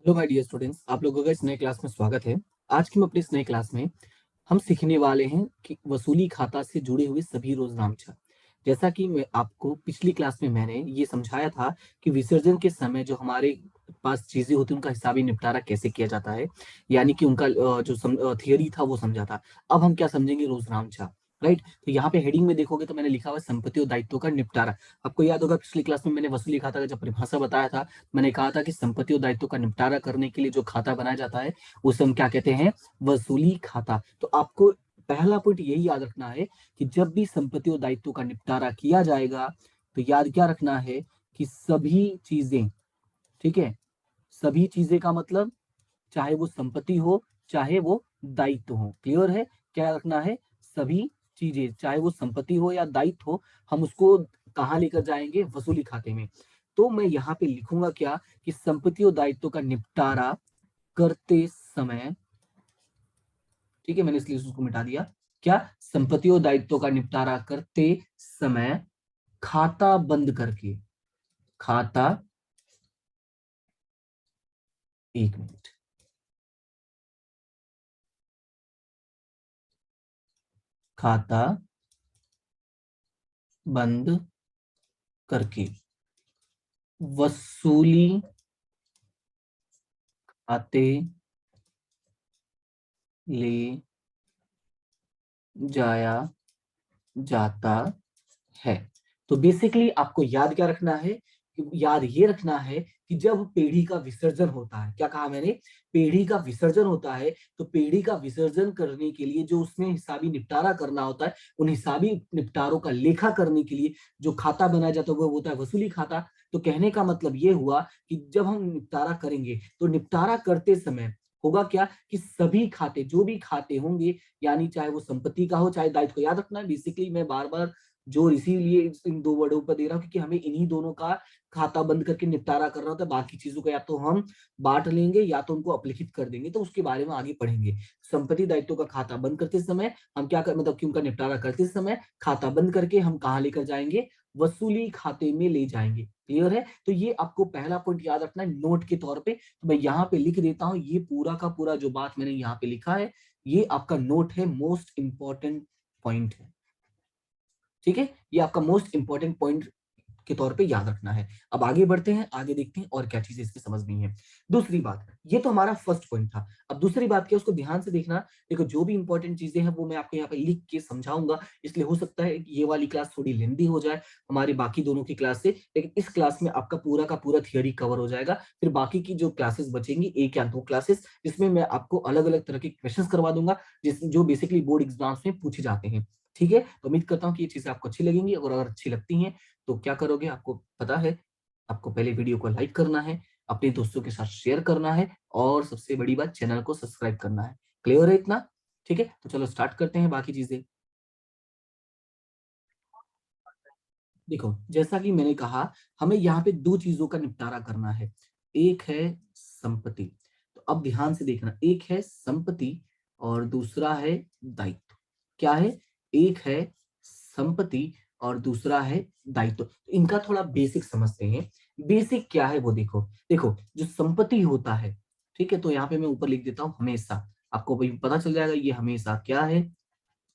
Hello my dear students, आप लोगों का इस नए क्लास में स्वागत है। आज की हम अपनी इस नए क्लास में हम सीखने वाले हैं कि वसूली खाता से जुड़े हुए सभी रोजनामचा। जैसा कि मैं आपको पिछली क्लास में मैंने ये समझाया था कि विसर्जन के समय जो हमारे पास चीजें होती हैं उनका हिसाबी निपटारा कैसे किया जाता है, यानी कि उनका जो थियरी था वो समझा था। अब हम क्या समझेंगे, रोजनामचा। राइट। तो यहाँ पे हेडिंग में देखोगे तो मैंने लिखा हुआ है संपत्ति और दायित्व का निपटारा। आपको याद होगा पिछली क्लास में मैंने वसूली खाता का जब परिभाषा बताया था, मैंने कहा था कि संपत्ति और दायित्व का निपटारा करने के लिए जो खाता बनाया जाता है उसे हम क्या कहते हैं, वसूली खाता। तो आपको पहला पॉइंट यही याद रखना है कि जब भी संपत्ति और दायित्व का निपटारा किया जाएगा तो याद क्या रखना है कि सभी चीजें, ठीक है, सभी चीजें का मतलब चाहे वो संपत्ति हो चाहे वो दायित्व हो। क्लियर है? क्या रखना है? सभी चीजें चाहे वो संपत्ति हो या दायित्व हो, हम उसको कहाँ लेकर जाएंगे, वसूली खाते में। तो मैं यहाँ पे लिखूंगा क्या कि संपत्ति और दायित्व का निपटारा करते समय, ठीक है, मैंने इसलिए उसको मिटा दिया। क्या? संपत्ति और दायित्व का निपटारा करते समय खाता बंद करके, खाता, एक मिनट, खाता बंद करके वसूली खाते ले जाया जाता है। तो बेसिकली आपको याद क्या रखना है, याद ये रखना है कि जब पेढ़ी का विसर्जन होता है, क्या कहा मैंने, पेढ़ी का विसर्जन होता है, तो पेढ़ी का विसर्जन करने के लिए जो उसमें हिसाबी निपटारा करना होता है, उन हिसाबी निपटारों का लेखा करने के लिए जो खाता बनाया जाता है वो होता है वसूली खाता। तो कहने का मतलब ये हुआ कि जब हम निपटारा करेंगे तो निपटारा करते समय होगा क्या कि सभी खाते, जो भी खाते होंगे, यानी चाहे वो संपत्ति का हो चाहे दायित्व को, याद रखना है बेसिकली मैं बार बार जोर इसीलिए इन दो वर्डों पर दे रहा हूं क्योंकि हमें इन्हीं दोनों का खाता बंद करके निपटारा करना होता है। बाकी चीजों को या तो हम बांट लेंगे या तो उनको अपलिखित कर देंगे, तो उसके बारे में आगे पढ़ेंगे। संपत्ति दायित्व का खाता बंद करते समय हम क्या कर, मतलब कि उनका निपटारा करते समय खाता बंद करके हम कहाँ लेकर जाएंगे, वसूली खाते में ले जाएंगे। क्लियर है? तो ये आपको पहला पॉइंट याद रखना है नोट के तौर पे। तो मैं यहाँ पे लिख देता हूँ, ये पूरा का पूरा जो बात मैंने यहाँ पे लिखा है ये आपका नोट है, मोस्ट इंपॉर्टेंट पॉइंट है। ठीक है, ये आपका मोस्ट इंपॉर्टेंट पॉइंट के तौर पे याद रखना है। अब आगे बढ़ते हैं, आगे देखते हैं और क्या चीजें इसकी समझनी है। दूसरी बात, ये तो हमारा फर्स्ट पॉइंट था। अब दूसरी बात क्या, उसको ध्यान से देखना। देखो जो भी इंपॉर्टेंट चीजें हैं वो मैं आपको यहाँ पे लिख के समझाऊंगा, इसलिए हो सकता है कि ये वाली क्लास थोड़ी लेंदी हो जाए हमारी बाकी दोनों की क्लास से, लेकिन इस क्लास में आपका पूरा का पूरा थियोरी कवर हो जाएगा। फिर बाकी की जो क्लासेस बचेंगी, एक या दो क्लासेस, जिसमें मैं आपको अलग अलग तरह के क्वेश्चंस करवा दूंगा जो बेसिकली बोर्ड एग्जाम्स में पूछे जाते हैं। ठीक है, तो उम्मीद करता हूँ कि ये चीजें आपको अच्छी लगेंगी, और अगर अच्छी लगती हैं तो क्या करोगे, आपको पता है, आपको पहले वीडियो को लाइक करना है, अपने दोस्तों के साथ शेयर करना है, और सबसे बड़ी बात चैनल को सब्सक्राइब करना है। क्लियर है इतना? ठीक है, तो चलो स्टार्ट करते हैं बाकी चीजें। देखो जैसा कि मैंने कहा, हमें यहाँ पे दो चीजों का निपटारा करना है। एक है संपत्ति, तो अब ध्यान से देखना, एक है संपत्ति और दूसरा है दायित्व। क्या है? एक है संपत्ति और दूसरा है दायित्व। तो इनका थोड़ा बेसिक समझते हैं। बेसिक क्या है वो देखो। देखो जो संपत्ति होता है, ठीक है, तो यहाँ पे मैं ऊपर लिख देता हूँ हमेशा, आपको भाई पता चल जाएगा ये हमेशा क्या है।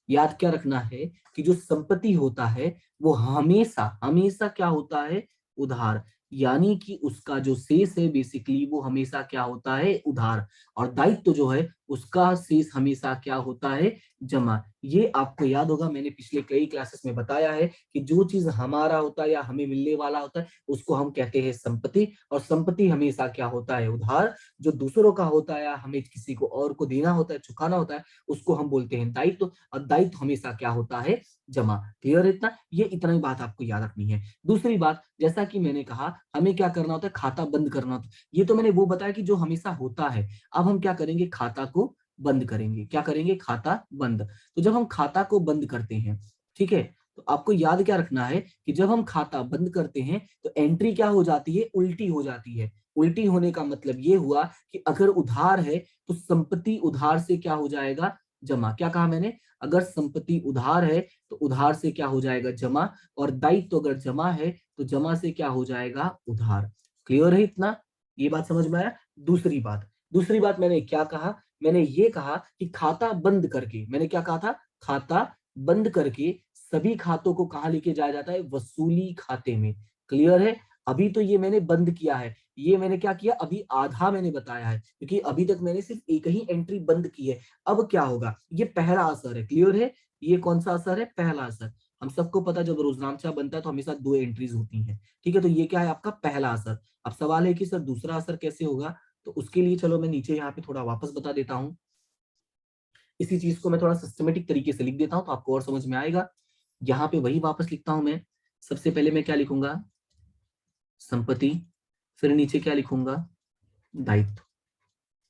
याद क्या रखना है कि जो संपत्ति होता है वो हमेशा हमेशा क्या होता है, उधार, यानी कि उसका जो शेष है बेसिकली वो हमेशा क्या होता है, उधार। और दायित्व जो है उसका शेष हमेशा क्या होता है, जमा। ये आपको याद होगा, मैंने पिछले कई क्लासेस में बताया है कि जो चीज हमारा होता है या हमें मिलने वाला होता है उसको हम कहते हैं संपत्ति, और संपत्ति हमेशा क्या होता है, उधार। जो दूसरों का होता है या हमें किसी को और को देना होता है, चुकाना होता है, उसको हम बोलते हैं दायित्व, और दायित्व हमेशा क्या होता है, जमा। क्लियर है इतना? ये इतना ही बात आपको याद रखनी है। दूसरी बात, जैसा कि मैंने कहा हमें क्या करना होता है, खाता बंद करना होता है। ये तो मैंने वो बताया कि जो हमेशा होता है। अब हम क्या करेंगे, खाता को बंद करेंगे। क्या करेंगे, खाता बंद। तो जब हम खाता को बंद करते हैं, ठीक है, तो आपको याद क्या रखना है कि जब हम खाता बंद करते हैं तो एंट्री क्या हो जाती है, उल्टी हो जाती है। उल्टी होने का मतलब ये हुआ कि अगर उधार है तो संपत्ति उधार से क्या हो जाएगा, जमा। क्या कहा मैंने, अगर संपत्ति उधार है तो उधार से क्या हो जाएगा, जमा। और दायित्व अगर जमा है तो जमा से क्या हो जाएगा, उधार। क्लियर है इतना? ये बात समझ में आया। दूसरी बात मैंने क्या कहा, मैंने ये कहा कि खाता बंद करके, मैंने क्या कहा था, खाता बंद करके सभी खातों को कहां लेके जाया जाता है, वसूली खाते में। क्लियर है। अभी तो ये मैंने बंद किया है, ये मैंने क्या किया, अभी आधा मैंने बताया है, क्योंकि अभी तक मैंने सिर्फ एक ही एंट्री बंद की है। अब क्या होगा, ये पहला असर है। क्लियर है। ये कौन सा असर है, पहला असर। हम सबको पता है जब रोजनामचा बनता है तो हमेशा 2 एंट्रीज होती हैं। ठीक है, तो ये क्या है, आपका पहला असर। अब सवाल है कि सर दूसरा असर कैसे होगा, तो उसके लिए चलो मैं नीचे यहाँ पे थोड़ा वापस बता देता हूँ। इसी चीज को मैं थोड़ा सिस्टमेटिक तरीके से लिख देता हूँ तो आपको और समझ में आएगा। यहाँ पे वही वापस लिखता हूं मैं। सबसे पहले मैं क्या लिखूंगा, संपत्ति, फिर नीचे क्या लिखूंगा, दायित्व।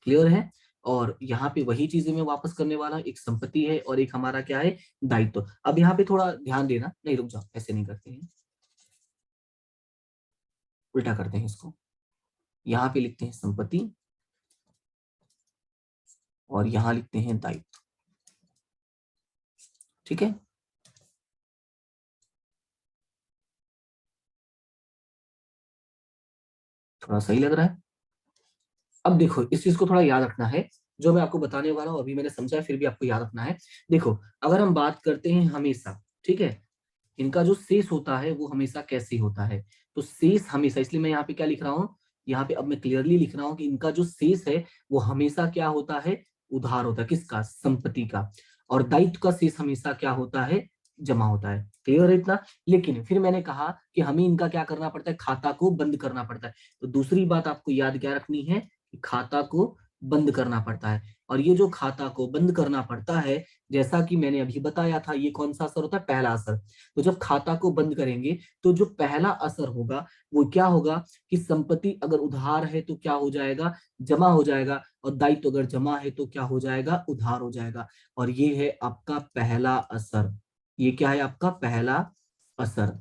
क्लियर है। और यहाँ पे वही चीजें मैं वापस करने वाला, एक संपत्ति है और एक हमारा क्या है, दायित्व। अब यहाँ पे थोड़ा ध्यान देना, नहीं रुक जाओ, ऐसे नहीं करते हैं, उल्टा करते हैं इसको। यहाँ पे लिखते हैं संपत्ति और यहाँ लिखते हैं दायित्व। ठीक है। थोड़ा सही लग रहा है। अब देखो इस चीज को थोड़ा याद रखना है, जो मैं आपको बताने वाला हूँ अभी मैंने समझा है, फिर भी आपको याद रखना है। देखो, अगर हम बात करते हैं हमेशा, ठीक है, इनका जो शेष होता है वो हमेशा कैसे होता है, तो शेष हमेशा, इसलिए मैं यहाँ पे क्या लिख रहा हूँ, यहाँ पे अब मैं क्लियरली लिख रहा हूँ कि इनका जो शेष है वो हमेशा क्या होता है, उधार होता है। किसका, संपत्ति का। और दायित्व का शेष हमेशा क्या होता है, जमा होता है। क्लियर है इतना। लेकिन फिर मैंने कहा कि हमें इनका क्या करना पड़ता है, खाता को बंद करना पड़ता है। तो दूसरी बात आपको याद क्या रखनी है कि खाता को बंद करना पड़ता है। और ये जो खाता को बंद करना पड़ता है, जैसा कि मैंने अभी बताया था, ये कौन सा असर होता है, पहला असर। तो जब खाता को बंद करेंगे तो जो पहला असर होगा वो क्या होगा कि संपत्ति अगर उधार है तो क्या हो जाएगा, जमा हो जाएगा, और दायित्व अगर जमा है तो क्या हो जाएगा, उधार हो जाएगा। और ये है आपका पहला असर। ये क्या है, आपका पहला असर।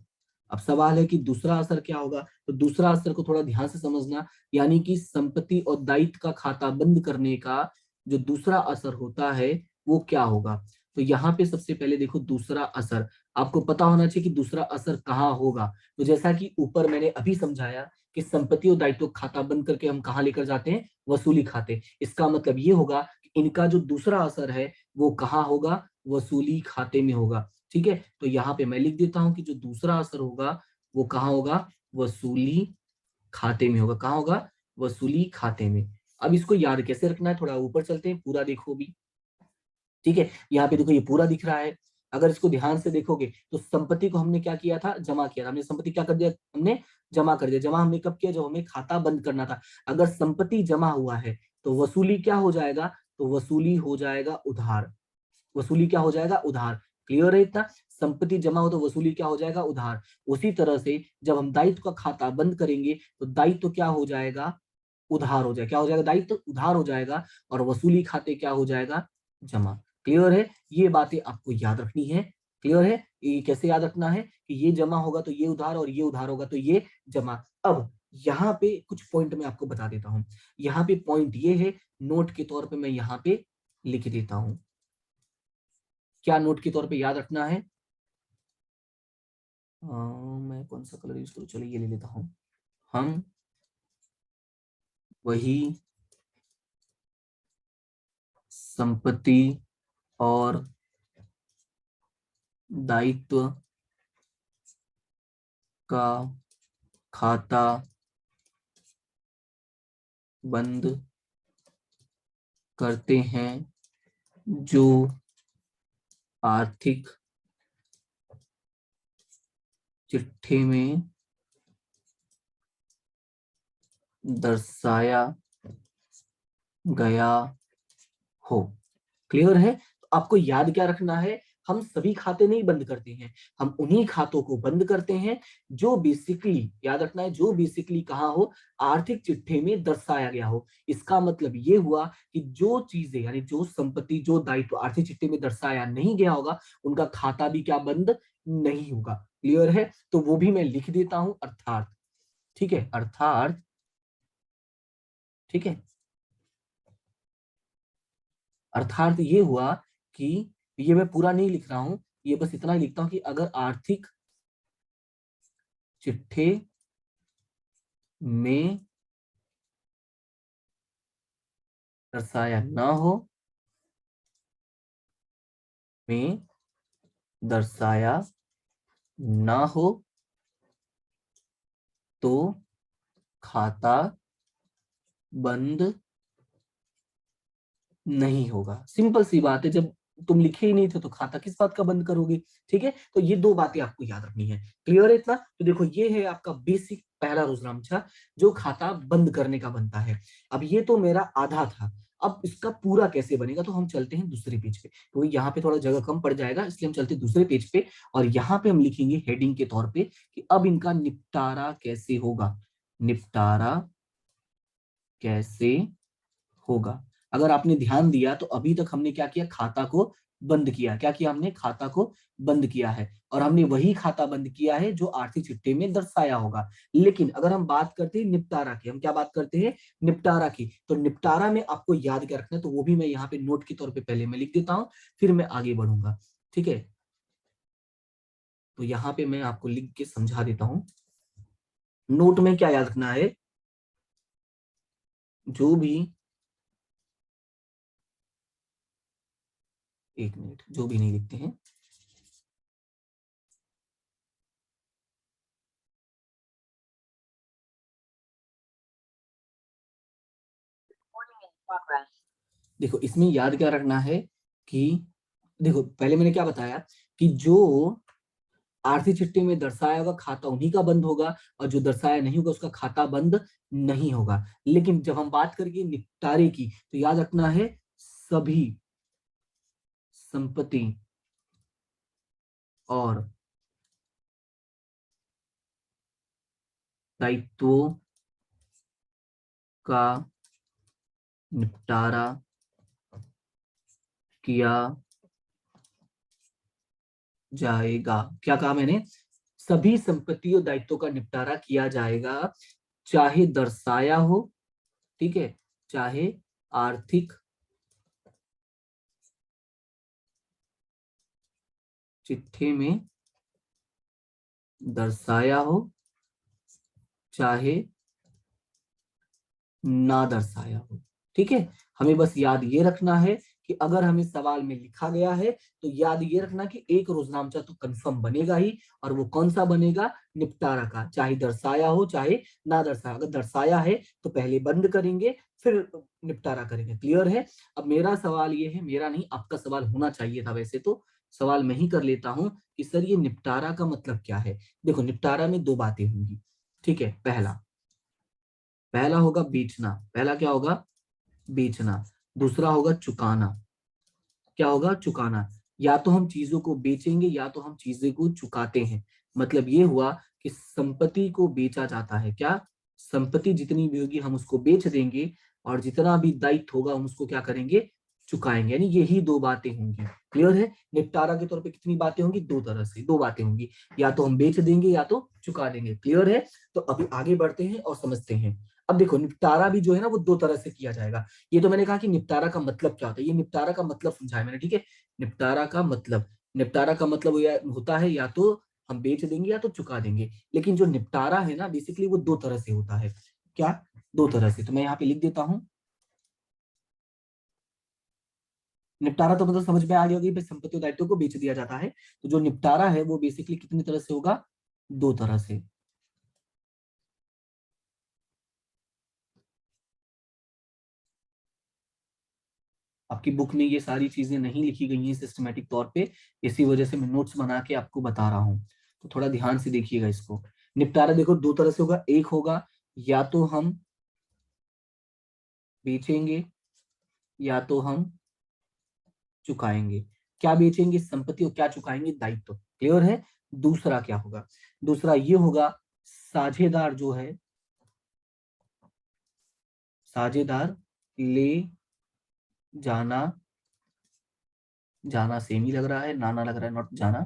अब सवाल है कि दूसरा असर क्या होगा, तो दूसरा असर को थोड़ा ध्यान से समझना, यानी कि संपत्ति और दायित्व का खाता बंद करने का जो दूसरा असर होता है वो क्या होगा। तो यहाँ पे सबसे पहले देखो दूसरा असर, आपको पता होना चाहिए कि दूसरा असर कहाँ होगा। तो जैसा कि ऊपर मैंने अभी समझाया कि संपत्ति और दायित्व खाता बंद करके हम कहाँ लेकर जाते हैं, वसूली खाते। इसका मतलब ये होगा कि इनका जो दूसरा असर है वो कहाँ होगा, वसूली खाते में होगा। ठीक है, तो यहाँ पे मैं लिख देता हूँ कि जो दूसरा असर होगा वो कहाँ होगा, वसूली खाते में होगा। कहाँ होगा, वसूली खाते में। अब इसको याद कैसे रखना है, थोड़ा ऊपर चलते हैं, पूरा देखो भी। ठीक है, यहाँ पे देखो ये पूरा दिख रहा है। अगर इसको ध्यान से देखोगे तो संपत्ति को हमने क्या किया था, जमा किया था। हमने संपत्ति क्या कर दिया, हमने जमा कर दिया। जमा हमने कब किया, जब हमें खाता बंद करना था। अगर संपत्ति जमा हुआ है तो वसूली क्या हो जाएगा, तो वसूली हो जाएगा उधार। वसूली क्या हो जाएगा, उधार। क्लियर है इतना। संपत्ति जमा हो तो वसूली क्या हो जाएगा, उधार। उसी तरह से जब हम दायित्व का खाता बंद करेंगे तो दायित्व क्या हो जाएगा, उधार हो जाएगा। क्या हो जाएगा, दायित्व उधार हो जाएगा, और वसूली खाते क्या हो जाएगा, जमा। क्लियर है। ये बातें आपको याद रखनी है। क्लियर है। ये कैसे याद रखना है कि ये जमा होगा तो ये उधार, और ये उधार होगा तो ये जमा। अब यहाँ पे कुछ पॉइंट मैं आपको बता देता हूँ। यहाँ पे पॉइंट ये है, नोट के तौर पे मैं यहाँ पे लिख देता हूँ। क्या नोट के तौर पे याद रखना है, मैं कौन सा कलर यूज करूँ, चलिए ये ले लेता हूँ। हम वही संपत्ति और दायित्व का खाता बंद करते हैं जो आर्थिक चिट्ठे में दर्शाया गया हो। क्लियर है। तो आपको याद क्या रखना है, हम सभी खाते नहीं बंद करते हैं, हम उन्हीं खातों को बंद करते हैं जो बेसिकली, याद रखना है, जो बेसिकली कहाँ हो, आर्थिक चिट्ठे में दर्शाया गया हो। इसका मतलब ये हुआ कि जो चीजें, यानी जो संपत्ति, जो दायित्व आर्थिक चिट्ठे में दर्शाया नहीं गया होगा, उनका खाता भी क्या, बंद नहीं होगा। क्लियर है। तो वो भी मैं लिख देता हूं, अर्थात। ठीक है, अर्थात। ठीक है, अर्थात ये हुआ कि, ये मैं पूरा नहीं लिख रहा हूं, ये बस इतना ही लिखता हूं कि अगर आर्थिक चिट्ठे में दर्शाया ना हो, में दर्शाया ना हो तो खाता बंद नहीं होगा। सिंपल सी बात है, जब तुम लिखे ही नहीं थे तो खाता किस बात का बंद करोगे। ठीक है, तो ये दो बातें आपको याद रखनी है। क्लियर है इतना? तो देखो ये है आपका बेसिक पहला रोजनामचा जो खाता बंद करने का बनता है। अब ये तो मेरा आधा था, अब इसका पूरा कैसे बनेगा, तो हम चलते हैं दूसरे पेज पे, तो यहाँ पे थोड़ा जगह कम पड़ जाएगा, इसलिए हम चलते हैं दूसरे पेज पे। और यहाँ पे हम लिखेंगे हेडिंग के तौर पे कि अब इनका निपटारा कैसे होगा। निपटारा कैसे होगा। अगर आपने ध्यान दिया तो अभी तक हमने क्या किया, खाता को बंद किया। क्या किया हमने, खाता को बंद किया है, और हमने वही खाता बंद किया है जो आर्थिक चिट्ठे में दर्शाया होगा। लेकिन अगर हम बात करते हैं निपटारा की, हम क्या बात करते हैं, निपटारा की, तो निपटारा में आपको याद क्या रखना है, तो वो भी मैं यहाँ पे नोट के तौर पे पहले मैं लिख देता हूं, फिर मैं आगे बढ़ूंगा। ठीक है, तो यहाँ पे मैं आपको लिख के समझा देता हूं। नोट में क्या याद रखना है, जो भी, एक मिनट, जो भी नहीं लिखते हैं, देखो इसमें याद क्या रखना है कि देखो पहले मैंने क्या बताया कि जो आर्थिक चिट्ठी में दर्शाया होगा खाता उन्हीं का बंद होगा, और जो दर्शाया नहीं होगा उसका खाता बंद नहीं होगा। लेकिन जब हम बात करेंगे निपटारे की, तो याद रखना है सभी संपत्ति और दायित्वों का निपटारा किया जाएगा। क्या कहा मैंने, सभी संपत्ति और दायित्वों का निपटारा किया जाएगा, चाहे दर्शाया हो, ठीक है, चाहे आर्थिक चिट्ठे में दर्शाया हो, चाहे ना दर्शाया हो। ठीक है, हमें बस याद ये रखना है कि अगर हमें सवाल में लिखा गया है तो याद ये रखना कि एक रोजनामचा तो कंफर्म बनेगा ही, और वो कौन सा बनेगा, निपटारा का, चाहे दर्शाया हो चाहे ना दर्शाया। अगर दर्शाया है तो पहले बंद करेंगे, फिर निपटारा करेंगे। क्लियर है? अब मेरा सवाल ये है, मेरा नहीं आपका सवाल होना चाहिए था वैसे तो, सवाल मैं ही कर लेता हूं कि सर ये निपटारा का मतलब क्या है। देखो निपटारा में दो बातें होंगी। ठीक है, पहला पहला होगा बेचना, पहला क्या होगा, बेचना। दूसरा होगा चुकाना। क्या होगा, चुकाना। या तो हम चीजों को बेचेंगे या तो हम चीजें को चुकाते हैं। मतलब ये हुआ कि संपत्ति को बेचा जाता है। क्या, संपत्ति जितनी भी होगी हम उसको बेच देंगे, और जितना भी दायित्व होगा हम उसको क्या करेंगे, चुकाएंगे। यानी यही दो बातें होंगी। क्लियर है? निपटारा के तौर पे कितनी बातें होंगी, दो तरह से दो बातें होंगी, या तो हम बेच देंगे या तो चुका देंगे। क्लियर है? तो अभी आगे बढ़ते हैं और समझते हैं। अब देखो निपटारा भी जो है ना वो दो तरह से किया जाएगा। ये तो मैंने कहा कि निपटारा का मतलब क्या होता है, ये निपटारा का मतलब समझाया मैंने। ठीक है, निपटारा का मतलब, निपटारा का मतलब होता है या तो हम बेच देंगे या तो चुका देंगे। लेकिन जो निपटारा है ना बेसिकली वो दो तरह से होता है। क्या, दो तरह से। तो मैं यहाँ पे लिख देता हूँ, निपटारा तो मतलब समझ में आ गया होगी, भाई संपत्ति और दायित्व को बेच दिया जाता है। तो जो निपटारा है वो बेसिकली कितनी तरह से होगा, दो तरह से। आपकी बुक में ये सारी चीजें नहीं लिखी गई हैं सिस्टमेटिक तौर पे, इसी वजह से मैं नोट्स बना के आपको बता रहा हूँ। तो थोड़ा ध्यान से देखिएगा इसको। निपटारा देखो दो तरह से होगा, एक होगा या तो हम बेचेंगे या तो हम चुकाएंगे। क्या बेचेंगे, संपत्ति, और क्या चुकाएंगे, दायित्व। क्लियर है? दूसरा क्या होगा, दूसरा ये होगा साझेदार जो है, साझेदार ले जाना, जाना सेम ही लग रहा है, नाना लग रहा है, नॉट जाना।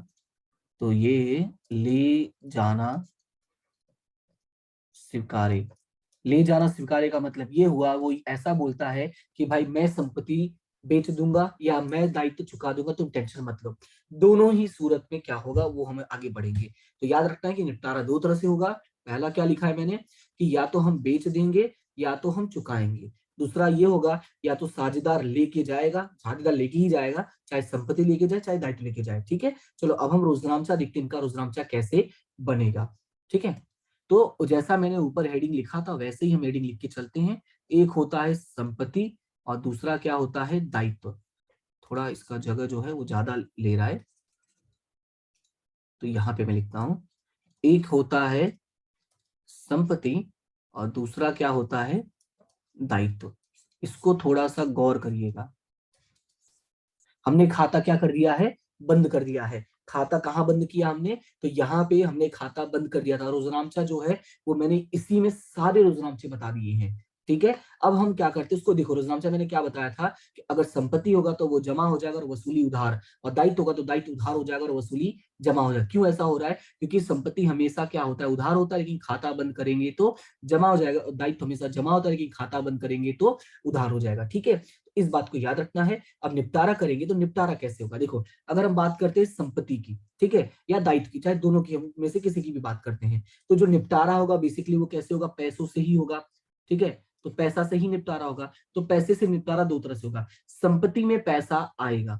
तो ये ले जाना स्वीकारे। ले जाना स्वीकारे का मतलब ये हुआ, वो ऐसा बोलता है कि भाई मैं संपत्ति बेच दूंगा या मैं दायित्व चुका दूंगा, तुम टेंशन मत लो। दोनों ही सूरत में क्या होगा वो हमें आगे बढ़ेंगे। तो याद रखना है कि निपटारा दो तरह से होगा। पहला क्या लिखा है मैंने कि या तो हम बेच देंगे या तो हम चुकाएंगे। दूसरा ये होगा, या तो साझेदार लेके जाएगा, साझेदार लेके ही जाएगा, चाहे संपत्ति लेके जाए चाहे दायित्व लेके जाए। ठीक है, चलो अब हम रोजनामचा देखते हैं, इनका रोजनामचा कैसे बनेगा। ठीक है, तो जैसा मैंने ऊपर हेडिंग लिखा था वैसे ही हम हेडिंग लिख के चलते हैं। एक होता है संपत्ति और दूसरा क्या होता है, दायित्व। थोड़ा इसका जगह जो है वो ज्यादा ले रहा है, तो यहाँ पे मैं लिखता हूं, एक होता है संपत्ति और दूसरा क्या होता है, दायित्व। इसको थोड़ा सा गौर करिएगा। हमने खाता क्या कर दिया है, बंद कर दिया है। खाता कहाँ बंद किया हमने, तो यहाँ पे हमने खाता बंद कर दिया था। रोजनामचा जो है वो मैंने इसी में सारे रोजनामचे बता दिए हैं। ठीक है, अब हम क्या करते हैं उसको देखो। रोजनामचा मैंने क्या बताया था कि अगर संपत्ति होगा तो वो जमा हो जाएगा और वसूली उधार, और दायित्व होगा तो दायित्व उधार हो जाएगा और वसूली जमा हो जाएगा। क्यों ऐसा हो रहा है, क्योंकि संपत्ति हमेशा क्या होता है, उधार होता है, लेकिन खाता बंद करेंगे तो जमा हो जाएगा, और दायित्व हमेशा जमा होता है लेकिन खाता बंद करेंगे तो उधार हो जाएगा। ठीक है, इस बात को याद रखना है। अब निपटारा करेंगे तो निपटारा कैसे होगा, देखो अगर हम बात करते हैं संपत्ति की, ठीक है, या दायित्व की, चाहे दोनों की हम में से किसी की भी बात करते हैं, तो जो निपटारा होगा बेसिकली वो कैसे होगा, पैसों से ही होगा। ठीक है, तो पैसा से ही निपटारा होगा। तो पैसे से निपटारा दो तरह से होगा। संपत्ति में पैसा आएगा,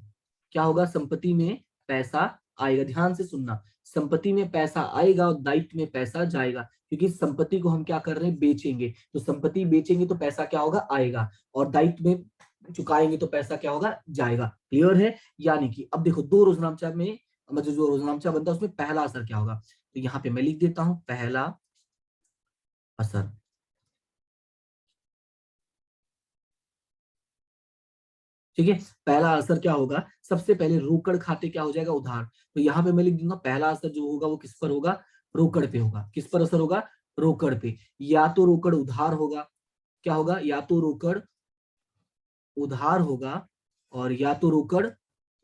क्या होगा, संपत्ति में पैसा आएगा, ध्यान से सुनना, संपत्ति में पैसा आएगा और दायित्व में पैसा जाएगा। क्योंकि संपत्ति को हम क्या कर रहे हैं, बेचेंगे, तो संपत्ति बेचेंगे तो पैसा क्या होगा, आएगा, और दायित्व में चुकाएंगे तो पैसा क्या होगा, जाएगा। क्लियर है, यानी कि अब देखो दो रोजनामचा में, मतलब जो रोजनामचा बनता है उसमें पहला असर क्या होगा, तो यहाँ पे मैं लिख देता हूं पहला असर। ठीक है, पहला असर क्या होगा, सबसे पहले रोकड़ खाते क्या हो जाएगा, उधार। तो यहाँ पे मैं लिख दूंगा पहला असर जो होगा वो किस पर होगा, रोकड़ पे होगा। किस पर असर होगा, रोकड़ पे। या तो रोकड़ उधार होगा, क्या होगा, या तो रोकड़ उधार होगा और या तो रोकड़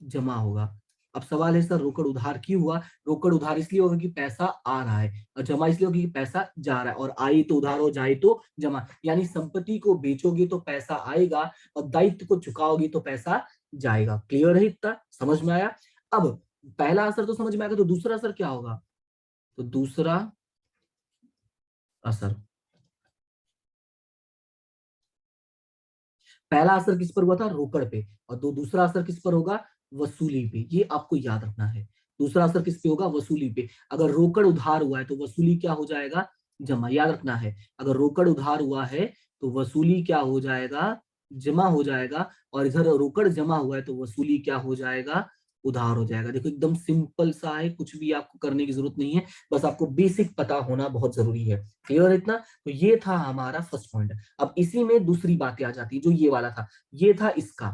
जमा होगा। अब सवाल है सर रोकड़ उधार क्यों हुआ, रोकड़ उधार इसलिए होगा कि पैसा आ रहा है, और जमा इसलिए होगा कि पैसा जा रहा है, और आए तो उधार हो जाए तो जमा। यानी संपत्ति को बेचोगे तो पैसा आएगा और दायित्व को चुकाओगे तो पैसा जाएगा। क्लियर है, इतना समझ में आया। अब पहला असर तो समझ में आएगा, तो दूसरा असर क्या होगा, तो दूसरा असर, पहला असर किस पर हुआ था, रोकड़ पे, और दूसरा असर किस पर होगा, वसूली पे। ये आपको याद रखना है, दूसरा असर किस पे होगा, वसूली पे। अगर रोकड़ उधार हुआ है तो वसूली क्या हो जाएगा, जमा। याद रखना है, अगर रोकड़ उधार हुआ है तो वसूली क्या हो जाएगा, जमा हो जाएगा, और इधर रोकड़ जमा हुआ है तो वसूली क्या हो जाएगा, उधार हो जाएगा। देखो एकदम सिंपल सा है, कुछ भी आपको करने की जरूरत नहीं है, बस आपको बेसिक पता होना बहुत जरूरी है। क्लियर है इतना, तो ये था हमारा फर्स्ट पॉइंट। अब इसी में दूसरी बातें आ जाती है, जो ये वाला था, ये था इसका।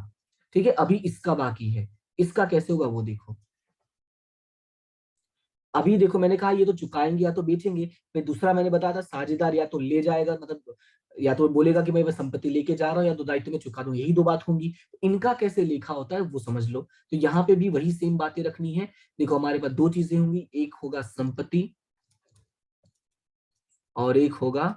ठीक है, अभी इसका बाकी है। इसका कैसे होगा वो देखो। अभी देखो मैंने कहा ये तो चुकाएंगे या तो बेचेंगे, फिर दूसरा मैंने बताया था साझेदार या तो ले जाएगा, मतलब या तो बोलेगा कि मैं संपत्ति लेके जा रहा हूँ, या तो दायित्व में चुका दूं, यही दो बात होंगी। तो इनका कैसे लेखा होता है वो समझ लो। तो यहाँ पे भी वही सेम बातें रखनी है। देखो हमारे पास दो चीजें होंगी, एक होगा संपत्ति और एक होगा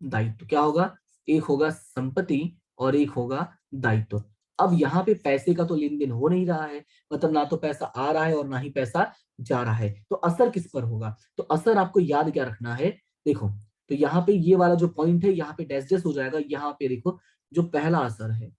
दायित्व। क्या होगा, एक होगा संपत्ति और एक होगा दायित्व। अब यहाँ पे पैसे का तो लेन देन हो नहीं रहा है, मतलब ना तो पैसा आ रहा है और ना ही पैसा जा रहा है, तो असर किस पर होगा, तो असर आपको याद क्या रखना है, देखो। तो यहाँ पे ये वाला जो पॉइंट है यहाँ पे डैश डैश हो जाएगा। यहाँ पे देखो जो पहला असर है,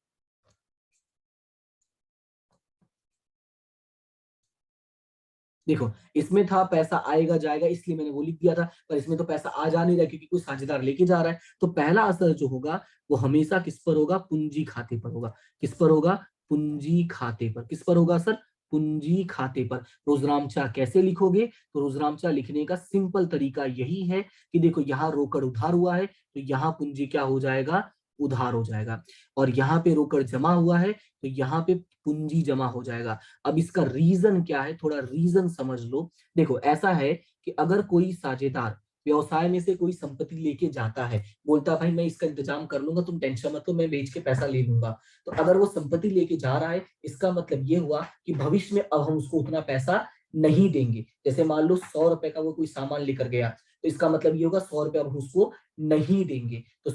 देखो इसमें था पैसा आएगा जाएगा, इसलिए मैंने वो लिख दिया था, पर इसमें तो पैसा आ जा नहीं रहा क्योंकि कोई साझेदार लेके जा रहा है। तो पहला असर जो होगा वो हमेशा किस पर होगा, पूंजी खाते पर होगा। किस पर होगा, पूंजी खाते पर। किस पर होगा सर, पूंजी खाते पर। रोजनामचा कैसे लिखोगे, तो रोजनामचा लिखने का सिंपल तरीका यही है कि देखो यहाँ रोकड़ उधार हुआ है तो यहाँ पूंजी क्या हो जाएगा, उधार हो जाएगा, और यहाँ पे रोकड़ जमा हुआ है तो यहाँ पे पूंजी जमा हो जाएगा। अब इसका रीजन क्या है, थोड़ा रीजन समझ लो। देखो ऐसा है कि अगर कोई साझेदार व्यवसाय में से कोई संपत्ति लेके जाता है, बोलता है भाई मैं इसका इंतजाम कर लूंगा, तुम टेंशन मत लो, मैं बेच के पैसा ले लूंगा, तो अगर वो संपत्ति लेके जा रहा है, इसका मतलब ये हुआ कि भविष्य में अब हम उसको उतना पैसा नहीं देंगे। जैसे मान लो 100 रुपए का वो कोई सामान लेकर गया, तो इसका मतलब ये होगा 100 रुपए अब हम उसको नहीं देंगे। तो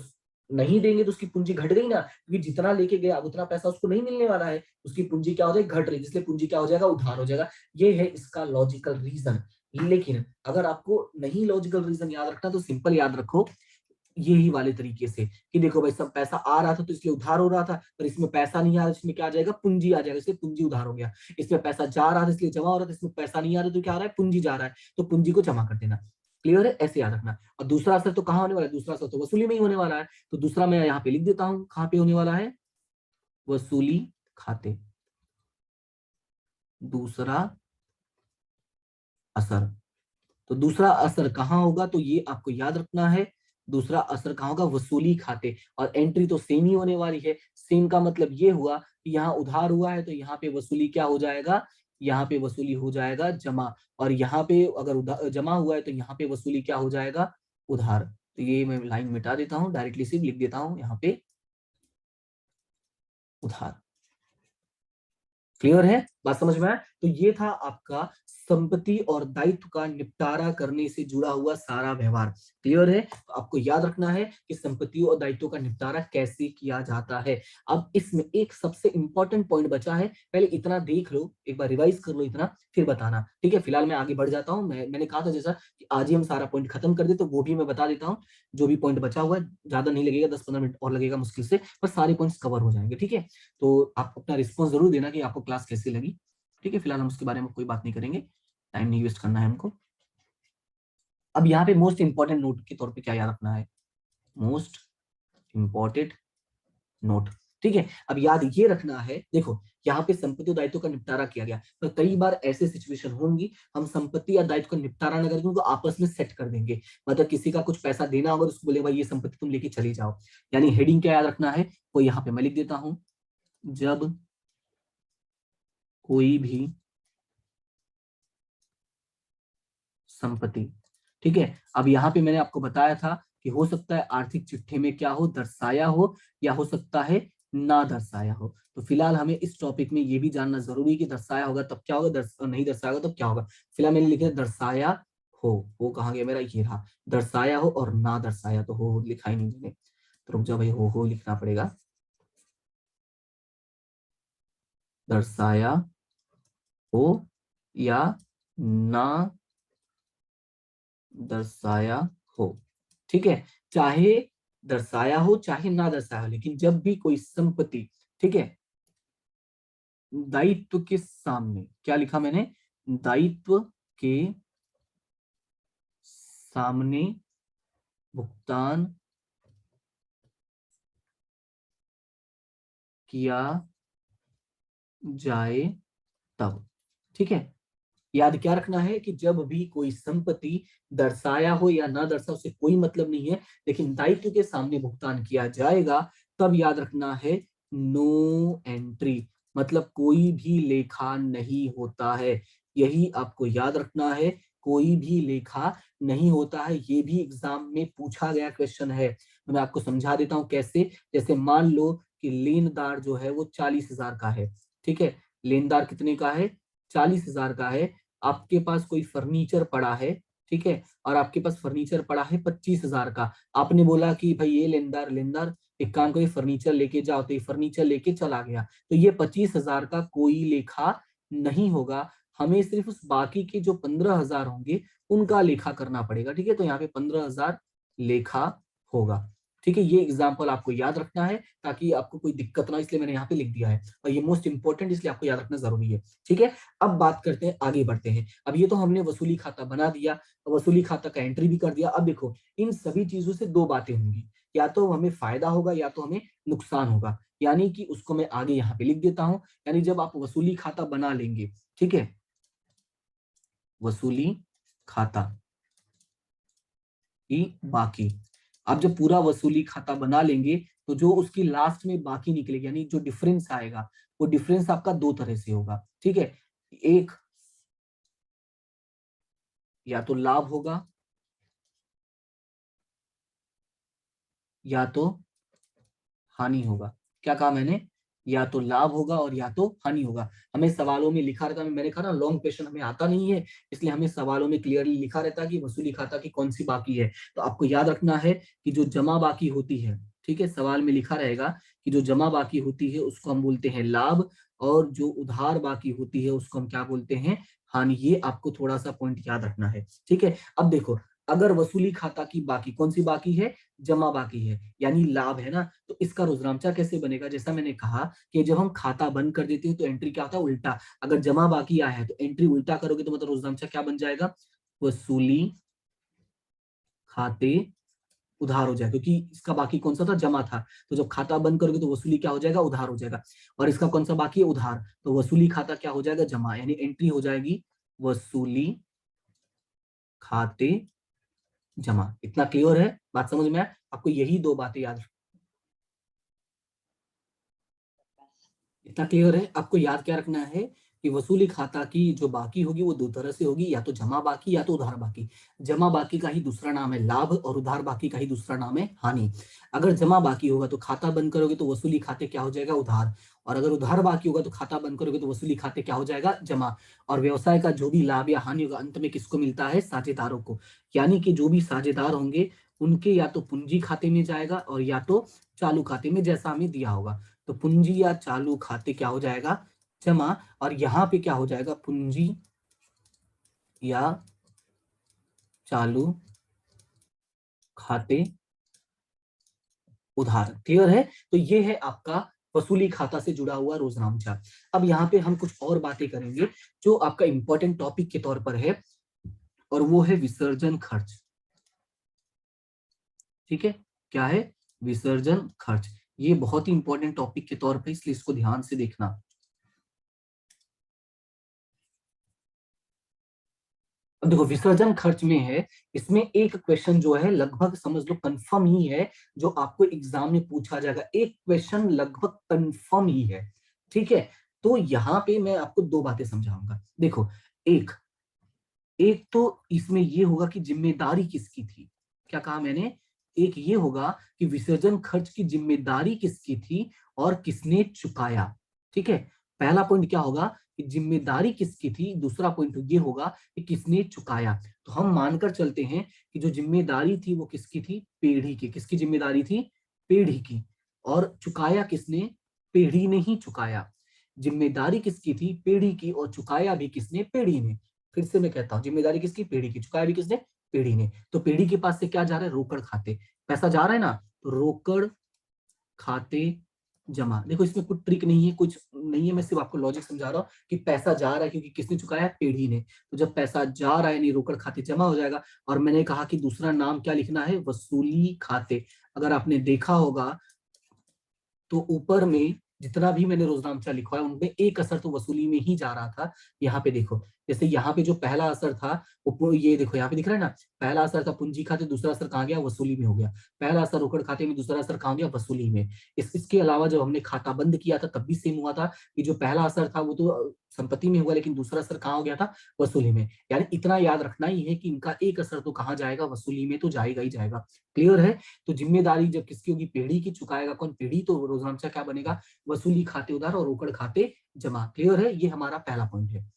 नहीं देंगे तो उसकी पूंजी घट गई ना, क्योंकि जितना लेके गया उतना पैसा उसको नहीं मिलने वाला है, उसकी पूंजी क्या हो जाएगी, घट रही, जिसलिए पूंजी क्या हो जाएगा, उधार हो जाएगा। ये है इसका लॉजिकल रीजन। लेकिन अगर आपको नहीं लॉजिकल रीजन याद रखना तो सिंपल याद रखो, यही वाले तरीके से कि देखो भाई सब पैसा आ रहा था तो इसलिए उधार हो रहा था, पर इसमें पैसा नहीं आ रहा, इसमें क्या आ जाएगा, पूंजी आ जाएगा, इसलिए पूंजी उधार हो गया। इसमें पैसा जा रहा था इसलिए जमा हो रहा था, इसमें पैसा नहीं आ रहा तो क्या आ रहा है, पूंजी जा रहा है, तो पूंजी को जमा कर देना। क्लियर है, ऐसे याद रखना। और दूसरा असर तो कहाँ होने वाला है, दूसरा असर तो वसूली में ही होने वाला है, तो दूसरा मैं यहाँ पे लिख देता हूँ, कहाँ पे होने वाला है, वसूली खाते। दूसरा असर, तो दूसरा असर कहाँ होगा, तो ये आपको याद रखना है, दूसरा असर कहाँ होगा, वसूली खाते। और एंट्री तो सेम ही होने वाली है, सेम का मतलब ये हुआ कि यहाँ उधार हुआ है तो यहाँ पे वसूली क्या हो जाएगा, यहाँ पे वसूली हो जाएगा जमा, और यहाँ पे अगर जमा हुआ है तो यहाँ पे वसूली क्या हो जाएगा, उधार। तो ये मैं लाइन मिटा देता हूँ, डायरेक्टली सिर्फ लिख देता हूँ यहाँ पे उधार। क्लियर है, बात समझ में आया। तो ये था आपका संपत्ति और दायित्व का निपटारा करने से जुड़ा हुआ सारा व्यवहार। क्लियर है, तो आपको याद रखना है कि संपत्ति और दायित्व का निपटारा कैसे किया जाता है। अब इसमें एक सबसे इंपॉर्टेंट पॉइंट बचा है, पहले इतना देख लो, एक बार रिवाइज कर लो इतना, फिर बताना, ठीक है। फिलहाल मैं आगे बढ़ जाता हूँ, मैंने कहा था जैसा कि आज ही हम सारा पॉइंट खत्म कर दे, तो वो भी मैं बता देता हूँ। जो भी पॉइंट बचा हुआ है, ज्यादा नहीं लगेगा, 10-15 मिनट और लगेगा मुश्किल से, पर सारे पॉइंट्स कवर हो जाएंगे, ठीक है। तो आप अपना रिस्पॉन्स जरूर देना कि आपको क्लास कैसी लगी, ठीक है। फिलहाल हम उसके बारे में कोई बात नहीं करेंगे, टाइम नहीं वेस्ट करना है हमको। अब यहाँ पे मोस्ट इंपॉर्टेंट नोट के तौर पे क्या याद रखना है, मोस्ट इंपॉर्टेंट नोट, ठीक है। अब याद ये रखना है, देखो यहाँ पे संपत्ति और दायित्व का निपटारा किया गया, पर कई बार ऐसे सिचुएशन होंगी हम संपत्ति या दायित्व का निपटारा न करके उनको आपस में सेट कर देंगे। मतलब किसी का कुछ पैसा देना होगा, उसको बोले भाई ये संपत्ति तुम लेके चली जाओ। यानी हेडिंग क्या याद रखना है, वो यहाँ पे मैं लिख देता हूं, जब कोई भी संपत्ति, ठीक है। अब यहाँ पे मैंने आपको बताया था कि हो सकता है आर्थिक चिट्ठी में क्या हो, दर्शाया हो, या हो सकता है ना दर्शाया हो। तो फिलहाल हमें इस टॉपिक में ये भी जानना जरूरी है कि दर्शाया होगा तब क्या होगा, नहीं दर्शाया होगा तब क्या होगा। फिलहाल मैंने लिखा है दर्शाया हो, वो कहाँ गया मेरा, ये रहा, दर्शाया हो और ना दर्शाया, तो हो लिखा ही नहीं मैंने, तो रुक जाओ भाई, हो लिखना पड़ेगा, दर्शाया हो या ना दर्शाया हो, ठीक है। चाहे दर्शाया हो चाहे ना दर्शाया हो, लेकिन जब भी कोई संपत्ति, ठीक है, दायित्व के सामने, क्या लिखा मैंने, दायित्व के सामने भुगतान किया जाए तब, ठीक है। याद क्या रखना है कि जब भी कोई संपत्ति दर्शाया हो या ना दर्शा, उससे कोई मतलब नहीं है, लेकिन दायित्व के सामने भुगतान किया जाएगा तब याद रखना है नो एंट्री, मतलब कोई भी लेखा नहीं होता है। यही आपको याद रखना है, कोई भी लेखा नहीं होता है। ये भी एग्जाम में पूछा गया क्वेश्चन है, मैं आपको समझा देता हूं कैसे। जैसे मान लो कि लेनदार जो है वो 40,000 का है, ठीक है, लेनदार कितने का है, 40,000 का है। आपके पास कोई फर्नीचर पड़ा है, ठीक है, और आपके पास फर्नीचर पड़ा है 25,000 का। आपने बोला कि भाई ये लेनदार लेनदार एक काम करो, फर्नीचर लेके जाओ, तो ये फर्नीचर लेके चला गया, तो ये 25,000 का कोई लेखा नहीं होगा। हमें सिर्फ उस बाकी के जो 15,000 होंगे उनका लेखा करना पड़ेगा, ठीक है। तो यहाँ पे 15,000 लेखा होगा, ठीक है। ये एग्जाम्पल आपको याद रखना है ताकि आपको कोई दिक्कत ना हो, इसलिए मैंने यहाँ पे लिख दिया है, और ये मोस्ट इंपॉर्टेंट इसलिए आपको याद रखना जरूरी है, ठीक है। अब बात करते हैं, आगे बढ़ते हैं। अब ये तो हमने वसूली खाता बना दिया, वसूली खाता का एंट्री भी कर दिया। अब देखो इन सभी चीजों से दो बातें होंगी, या तो हमें फायदा होगा या तो हमें नुकसान होगा, यानी कि उसको मैं आगे यहाँ पे लिख देता हूं। यानी जब आप वसूली खाता बना लेंगे, ठीक है, वसूली खाता की बाकी, आप जब पूरा वसूली खाता बना लेंगे तो जो उसकी लास्ट में बाकी निकलेगी, यानी जो डिफरेंस आएगा, वो डिफरेंस आपका दो तरह से होगा, ठीक है। एक, या तो लाभ होगा या तो हानि होगा। क्या कहा मैंने, या तो लाभ होगा और या तो हानि होगा। हमें सवालों में लिखा रहता है, मैंने कहा ना लॉन्ग क्वेश्चन हमें आता नहीं है, इसलिए हमें सवालों में क्लियरली लिखा रहता है कि वसूली खाता की कौन सी बाकी है। तो आपको याद रखना है कि जो जमा बाकी होती है, ठीक है, सवाल में लिखा रहेगा कि जो जमा बाकी होती है उसको हम बोलते हैं लाभ, और जो उधार बाकी होती है उसको हम क्या बोलते हैं, हानि। ये आपको थोड़ा सा पॉइंट याद रखना है, ठीक है। अब देखो अगर वसूली खाता की बाकी कौन सी बाकी है, जमा बाकी है, यानी लाभ है ना, तो इसका रुद्रांचा कैसे बनेगा, जैसा मैंने कहा कि जब हम खाता बंद कर देते हैं तो एंट्री क्या होता है, उल्टा। अगर जमा बाकी आया है तो एंट्री उल्टा करोगे तो मतलब रुद्रांचा क्या बन जाएगा, वसूली खाते उधार हो जाएगा, क्योंकि इसका बाकी कौन सा था, जमा था। तो जब खाता बंद करोगे तो वसूली क्या हो जाएगा, उधार हो जाएगा। और इसका कौन सा बाकी है, उधार, तो वसूली खाता क्या हो जाएगा, जमा, यानी एंट्री हो जाएगी वसूली खाते जमा। इतना क्लियर है, बात समझ में आया आपको, यही दो बातें याद, इतना क्लियर है आपको, याद क्या रखना है कि वसूली खाता की जो बाकी होगी वो दो तरह से होगी, या तो जमा बाकी या तो उधार बाकी। जमा बाकी का ही दूसरा नाम है लाभ और उधार बाकी का ही दूसरा नाम है हानि। अगर जमा बाकी होगा तो खाता बंद करोगे तो वसूली खाते क्या हो जाएगा, उधार। और अगर उधार बाकी होगा तो खाता बंद करोगे तो वसूली खाते क्या हो जाएगा, जमा। और व्यवसाय का जो भी लाभ या हानि होगा अंत में किसको मिलता है, साझेदारों को। यानी कि जो भी साझेदार होंगे उनके या तो पूंजी खाते में जाएगा और या तो चालू खाते में, जैसा हमें दिया होगा। तो पूंजी या चालू खाते क्या हो जाएगा, जमा। और यहां पे क्या हो जाएगा, पूंजी या चालू खाते उधार। क्लियर है, तो ये है आपका वसूली खाता से जुड़ा हुआ रोजनामचा। अब यहाँ पे हम कुछ और बातें करेंगे जो आपका इंपॉर्टेंट टॉपिक के तौर पर है, और वो है विसर्जन खर्च। ठीक है, क्या है, विसर्जन खर्च। ये बहुत ही इंपॉर्टेंट टॉपिक के तौर पर, इसलिए इसको ध्यान से देखना। अब देखो विसर्जन खर्च में है, इसमें एक क्वेश्चन जो है लगभग समझ लो कंफर्म ही है, जो आपको एग्जाम में पूछा जाएगा, एक क्वेश्चन लगभग कंफर्म ही है। ठीक है, तो यहाँ पे मैं आपको दो बातें समझाऊंगा। देखो, एक एक तो इसमें ये होगा कि जिम्मेदारी किसकी थी, क्या कहा मैंने, एक ये होगा कि विसर्जन खर्च की जिम्मेदारी किसकी थी और किसने चुकाया। ठीक है, पहला पॉइंट क्या होगा कि जिम्मेदारी किसकी थी, दूसरा पॉइंट ये होगा कि किसने चुकाया। तो हम मानकर चलते हैं कि जो जिम्मेदारी थी वो किसकी थी, पेढ़ी की। किसकी जिम्मेदारी थी, पेढ़ी की। और चुकाया किसने, पेढ़ी ने ही चुकाया। जिम्मेदारी किसकी थी, पेढ़ी की, और चुकाया भी किसने, पेढ़ी ने। फिर से मैं कहता हूँ, जिम्मेदारी किसकी, पेढ़ी की, चुकाया भी किसने, पेढ़ी ने। तो पेढ़ी के पास से क्या जा रहा है, रोकड़ खाते, पैसा जा रहा है ना, तो रोकड़ खाते जमा। देखो इसमें कुछ ट्रिक नहीं है, कुछ नहीं है, मैं सिर्फ आपको लॉजिक समझा रहा हूँ कि पैसा जा रहा है क्योंकि किसने चुकाया है, पेढ़ी ने। तो जब पैसा जा रहा है नहीं, रोकड़ खाते जमा हो जाएगा। और मैंने कहा कि दूसरा नाम क्या लिखना है, वसूली खाते। अगर आपने देखा होगा तो ऊपर में जितना भी मैंने रोजनामचा लिखा है उनमें एक असर तो वसूली में ही जा रहा था। यहाँ पे देखो, जैसे यहाँ पे जो पहला असर था वो, ये देखो यहाँ पे दिख रहा है ना, पहला असर था पूंजी खाते, दूसरा असर कहाँ गया, वसूली में हो गया। पहला असर रोकड़ खाते में, दूसरा असर कहाँ गया, वसूली में। इसके अलावा जब हमने खाता बंद किया था तब भी सेम हुआ था कि जो पहला असर था वो तो संपत्ति में हुआ, लेकिन दूसरा असर कहाँ हो गया था, वसूली में। यानी इतना याद रखना ही है कि इनका एक असर तो कहाँ जाएगा, वसूली में तो जाएगा ही जाएगा। क्लियर है, तो जिम्मेदारी जब किसकी होगी, पेढ़ी की, चुकाएगा कौन, पेढ़ी, तो रोजनामचा क्या बनेगा, वसूली खाते उधार और रोकड़ खाते जमा। क्लियर है, ये हमारा पहला पॉइंट है।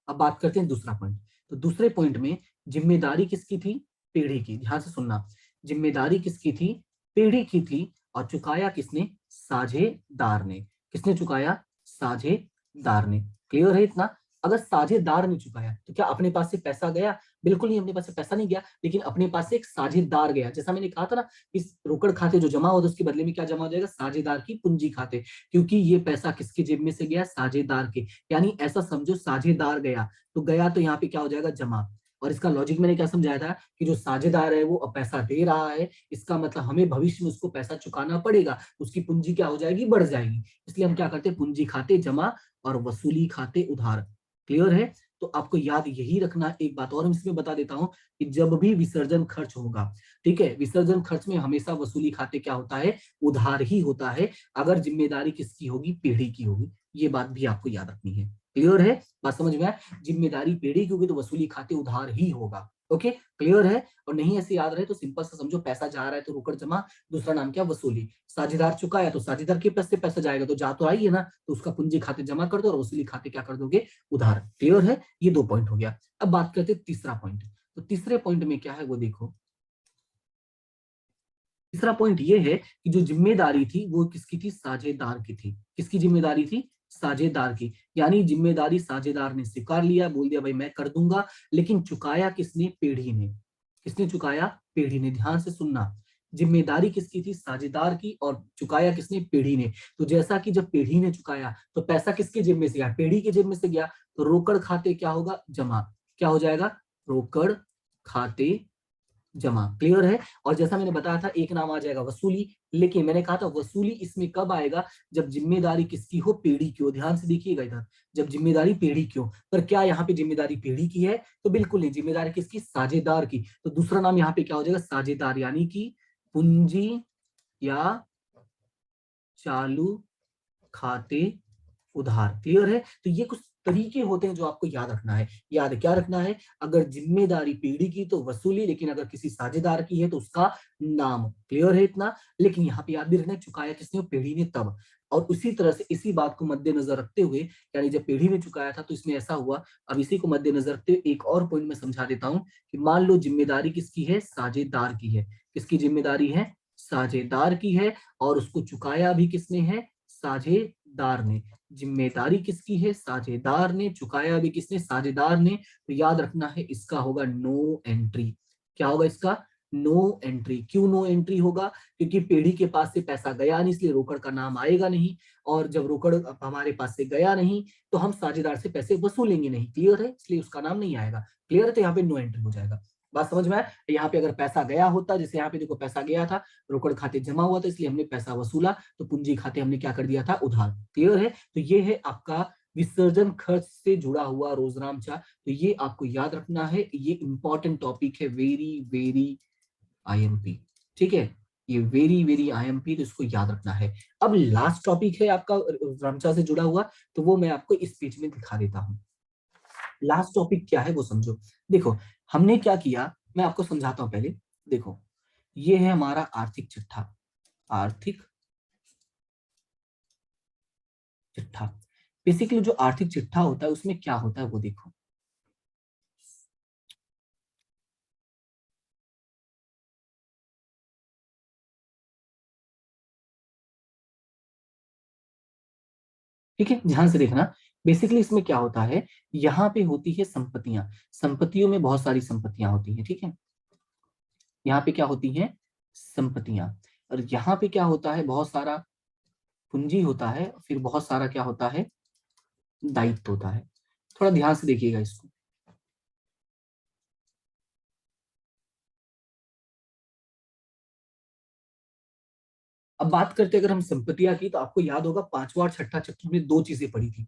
अब बात करते हैं दूसरा पॉइंट। तो दूसरे पॉइंट में जिम्मेदारी किसकी थी, पेढ़ी की, ध्यान से सुनना। जिम्मेदारी किसकी थी, पेढ़ी की थी, और चुकाया किसने, साझेदार ने। किसने चुकाया, साझेदार ने। क्लियर है इतना। अगर साझेदार ने चुकाया तो क्या अपने पास से पैसा गया, बिल्कुल नहीं, अपने पास से पैसा नहीं गया, लेकिन अपने पास से एक साझेदार गया। जैसा मैंने कहा था ना, इस रोकड़ खाते जो जमा होता है उसके बदले में क्या जमा हो जाएगा, साझेदार की पूंजी खाते, क्योंकि ये पैसा किसके जेब में से गया, साझेदार के। यानी ऐसा समझो साझेदार गया, तो गया तो यहाँ पे क्या हो जाएगा, जमा। और इसका लॉजिक मैंने क्या समझाया था कि जो साझेदार है वो अब पैसा दे रहा है, इसका मतलब हमें भविष्य में उसको पैसा चुकाना पड़ेगा, उसकी पूंजी क्या हो जाएगी, बढ़ जाएगी। इसलिए हम क्या करते हैं, पूंजी खाते जमा और वसूली खाते उधार। क्लियर है, तो आपको याद यही रखना। एक बात और हम इसमें बता देता हूं कि जब भी विसर्जन खर्च होगा, ठीक है, विसर्जन खर्च में हमेशा वसूली खाते क्या होता है, उधार ही होता है, अगर जिम्मेदारी किसकी होगी, पीढ़ी की होगी। ये बात भी आपको याद रखनी है। क्लियर है, बात समझ में आया, जिम्मेदारी पीढ़ी की होगी तो वसूली खाते उधार ही होगा। ओके, क्लियर है। और नहीं ऐसे याद रहे तो सिंपल सा समझो, पैसा जा रहा है तो रोकड़ जमा, दूसरा नाम क्या, वसूली। साझेदार चुकाया तो साझेदार के पास से पैसा जाएगा, तो जा तो आई है ना, तो उसका पूंजी खाते जमा कर दो और वसूली खाते क्या कर दोगे, उधार। क्लियर है, ये दो पॉइंट हो गया। अब बात करते हैं तीसरा पॉइंट। तो तीसरे पॉइंट में क्या है वो देखो, तीसरा पॉइंट ये है कि जो जिम्मेदारी थी वो किसकी थी, साझेदार की थी। किसकी जिम्मेदारी थी, साझेदार की। यानी जिम्मेदारी साझेदार ने स्वीकार लिया, बोल दिया भाई मैं कर दूंगा, लेकिन चुकाया किसने, पेढ़ी ने। किसने चुकाया? पेढ़ी ने। ध्यान से सुनना, जिम्मेदारी किसकी थी? साझेदार की, और चुकाया किसने? पेढ़ी ने। तो जैसा कि जब पेढ़ी ने चुकाया तो पैसा किसके जेब में से गया? पेढ़ी के जेब में से गया, तो रोकड़ खाते क्या होगा? जमा। क्या हो जाएगा? रोकड़ खाते जमा। क्लियर है? और जैसा मैंने बताया था, एक नाम आ जाएगा वसूली, लेकिन मैंने कहा था वसूली इसमें कब आएगा? जब जिम्मेदारी किसकी हो? पेढ़ी की हो। ध्यान से देखिएगा इधर, जब जिम्मेदारी पेढ़ी की हो। पर क्या यहाँ पे जिम्मेदारी पेढ़ी की है? तो बिल्कुल नहीं, जिम्मेदारी किसकी? साझेदार की। तो दूसरा नाम यहाँ पे क्या हो जाएगा? साझेदार, यानी कि पूंजी या चालू खाते उधार। क्लियर है? तो ये कुछ तरीके होते हैं जो आपको याद रखना है। याद क्या रखना है? अगर जिम्मेदारी पीढ़ी की तो वसूली, लेकिन अगर किसी साझेदार की है तो उसका नाम। क्लियर है इतना? लेकिन यहाँ पे याद भी रखना है, चुकाया किसने? पीढ़ी ने तब। और उसी तरह से इसी बात को मद्देनजर रखते हुए, यानी जब पीढ़ी ने चुकाया था तो इसमें ऐसा हुआ। अब इसी को मद्देनजर रखते हुए एक और पॉइंट में समझा देता हूं कि मान लो जिम्मेदारी किसकी है? साझेदार की है। किसकी जिम्मेदारी है? साझेदार की है। और उसको चुकाया भी किसने है? साझेदार ने। जिम्मेदारी किसकी है? साझेदार ने। चुकाया भी किसने? साझेदार ने। तो याद रखना है इसका होगा नो एंट्री। क्या होगा इसका? No entry. क्यों नो एंट्री होगा? क्योंकि पेढ़ी के पास से पैसा गया नहीं, इसलिए रोकड़ का नाम आएगा नहीं। और जब रोकड़ हमारे पास से गया नहीं तो हम साझेदार से पैसे वसूलेंगे नहीं। क्लियर है? इसलिए उसका नाम नहीं आएगा। क्लियर है? तो यहाँ पे नो एंट्री हो जाएगा। बात समझ में आया? यहाँ पे अगर पैसा गया होता, जैसे यहाँ पे देखो पैसा गया था, रोकड़ खाते जमा हुआ था, इसलिए हमने पैसा वसूला, तो पूंजी खाते हमने क्या कर दिया था? उधार। क्लियर है? तो ये है आपका विसर्जन खर्च से जुड़ा हुआ रोजनामचा। तो ये आपको याद रखना है, ये इंपॉर्टेंट टॉपिक है, वेरी वेरी आईएमपी। ठीक है? ये वेरी वेरी आईएमपी, तो इसको याद रखना है। अब लास्ट टॉपिक है आपका रोजनामचा से जुड़ा हुआ, तो वो मैं आपको इस पेज में दिखा देता हूँ। लास्ट टॉपिक क्या है वो समझो। देखो हमने क्या किया, मैं आपको समझाता हूँ पहले। देखो ये है हमारा आर्थिक चिट्ठा। आर्थिक चिट्ठा, बेसिकली जो आर्थिक चिट्ठा होता है उसमें क्या होता है वो देखो। ठीक है, ध्यान से देखना। बेसिकली इसमें क्या होता है, यहाँ पे होती है संपत्तियां। संपत्तियों में बहुत सारी संपत्तियां होती हैं। ठीक है, यहाँ पे क्या होती हैं? संपत्तियां। और यहाँ पे क्या होता है? बहुत सारा पूंजी होता है, फिर बहुत सारा क्या होता है? दायित्व होता है। थोड़ा ध्यान से देखिएगा इसको। अब बात करते हैं अगर हम संपत्तियां की, तो आपको याद होगा पांचवा और छठा चैप्टर में दो चीजें पढ़ी थी।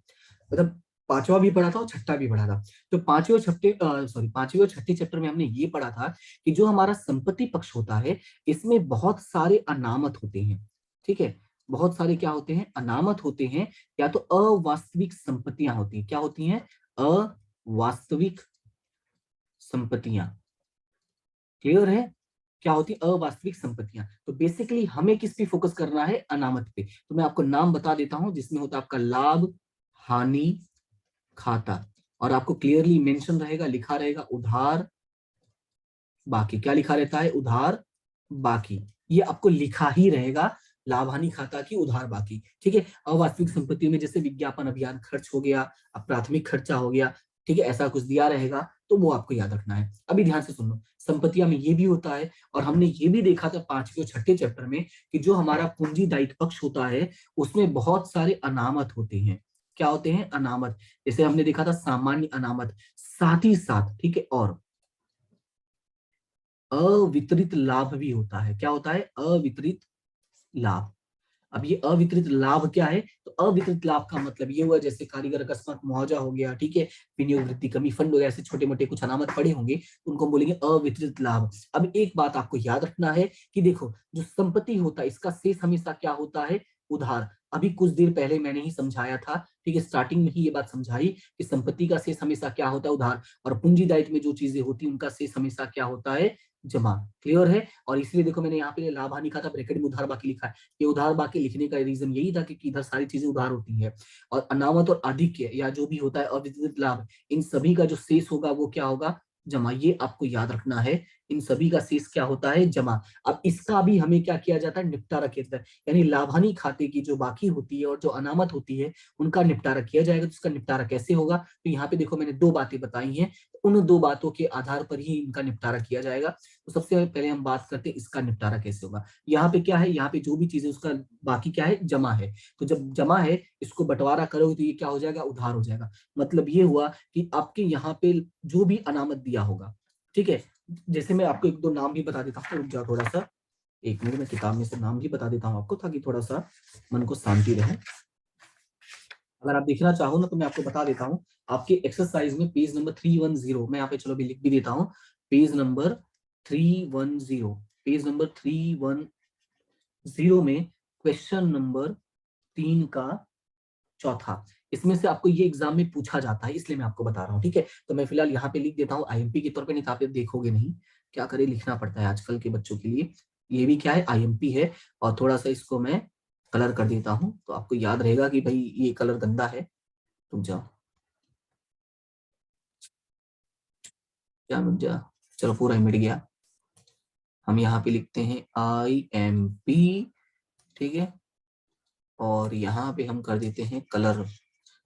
मतलब पांचवा भी पढ़ा था और छठा भी पढ़ा था। तो पांचवे और छठे सॉरी पांचवे और छठे चैप्टर में हमने ये पढ़ा था कि जो हमारा संपत्ति पक्ष होता है, इसमें बहुत सारे अनामत होते हैं। ठीक है, बहुत सारे क्या होते हैं? अनामत होते हैं, या तो अवास्तविक संपत्तियां होती हैं। क्या होती हैं? अवास्तविक संपत्तियां। क्लियर है? क्या होती है? अवास्तविक संपत्तियां। तो बेसिकली हमें किस पे फोकस करना है? अनामत पे। तो मैं आपको नाम बता देता हूं, जिसमें होता है आपका लाभ हानि खाता। और आपको क्लियरली मेंशन रहेगा, लिखा रहेगा उधार बाकी। क्या लिखा रहता है? उधार बाकी। ये आपको लिखा ही रहेगा, लाभ हानि खाता की उधार बाकी। ठीक है, अवास्तविक संपत्तियों में जैसे विज्ञापन अभियान खर्च हो गया, अब प्राथमिक खर्चा हो गया। ठीक है, ऐसा कुछ दिया रहेगा, तो वो आपको याद रखना है। अभी ध्यान से सुन लो, संपत्तियां में ये भी होता है। और हमने ये भी देखा था पांचवें और छठे चैप्टर में कि जो हमारा पूंजी दायित्व पक्ष होता है, उसमें बहुत सारे अनामत होते हैं। क्या होते हैं? अनामत। जैसे हमने देखा था सामान्य अनामत, साथ ही साथ ठीक है, और अवितरित लाभ भी होता है। क्या होता है? अवितरित लाभ। अब ये अवितरित लाभ क्या है? तो अवितरित लाभ का मतलब ये हुआ, जैसे कारीगर अकस्मात मुआवजा हो गया, ठीक है, विनियोग वृद्धि कमी फंड हो गया, ऐसे छोटे मोटे कुछ अनामत पड़े होंगे, तो उनको हम बोलेंगे अवितरित लाभ। अब एक बात आपको याद रखना है कि देखो जो संपत्ति होता है, इसका शेष हमेशा क्या होता है? उधार। अभी कुछ देर पहले मैंने ही समझाया था, ठीक है, स्टार्टिंग में ही ये बात समझाई कि संपत्ति का शेष हमेशा क्या होता है? उधार। और पूंजी दायित्व में जो चीजें होती है उनका शेष हमेशा क्या होता है? जमा। क्लियर है? और इसलिए देखो मैंने यहाँ पे लाभ हानि खाता ब्रैकेट में उधार बाकी लिखा है। ये उधार बाकी लिखने का रीजन यही था कि इधर सारी चीजें उधार होती है। और अनामत और अधिक या जो भी होता है अवितरित लाभ, इन सभी का जो शेष होगा वो क्या होगा? जमा। ये आपको याद रखना है, इन सभी का शेष क्या होता है, जमा। अब इसका भी हमें क्या किया जाता है, निपटारा किया जाता है, यानी लाभानी खाते की जो बाकी होती है और जो अनामत होती है उनका निपटारा किया जाएगा। तो इसका निपटारा कैसे होगा, तो यहाँ पे देखो मैंने दो बातें बताई हैं, उन दो बातों के आधार पर ही इनका निपटारा किया जाएगा। तो सबसे पहले हम बात करते हैं इसका निपटारा कैसे होगा। यहाँ पे क्या है, यहाँ पे जो भी चीज है उसका बाकी क्या है, जमा है। तो जब जमा है इसको बंटवारा करोगे तो ये क्या हो जाएगा, उधार हो जाएगा। मतलब ये हुआ कि आपके यहाँ पे जो भी अनामत दिया होगा, ठीक है, जैसे मैं आपको एक दो नाम भी बता देता हूँ, रुक जाओ थोड़ा सा, एक मिनट, मैं किताब में से नाम भी बता देता हूँ आपको ताकि थोड़ा सा मन को शांति रहे। अगर आप देखना चाहो ना तो मैं आपको बता देता हूँ, आपके एक्सरसाइज में पेज नंबर 310, मैं यहाँ पे चलो भी लिख भी देता हूँ, पेज नंबर 310, पेज नंबर 310 में क्वेश्चन नंबर 3 का चौथा, इसमें से आपको ये एग्जाम में पूछा जाता है, इसलिए मैं आपको बता रहा हूँ, ठीक है। तो मैं फिलहाल यहाँ पे लिख देता हूँ आईएमपी के तौर पे, नहीं तो आप देखोगे नहीं, क्या करे, लिखना पड़ता है आजकल के बच्चों के लिए। ये भी क्या है, आईएमपी है। और थोड़ा सा इसको मैं कलर कर देता हूँ तो आपको याद रहेगा कि भाई ये कलर गंदा है। रुक जाओ, क्या रुक जा, चलो पूरा ही मिट गया। हम यहाँ पे लिखते हैं आईएमपी, ठीक है, और यहाँ पे हम कर देते हैं कलर।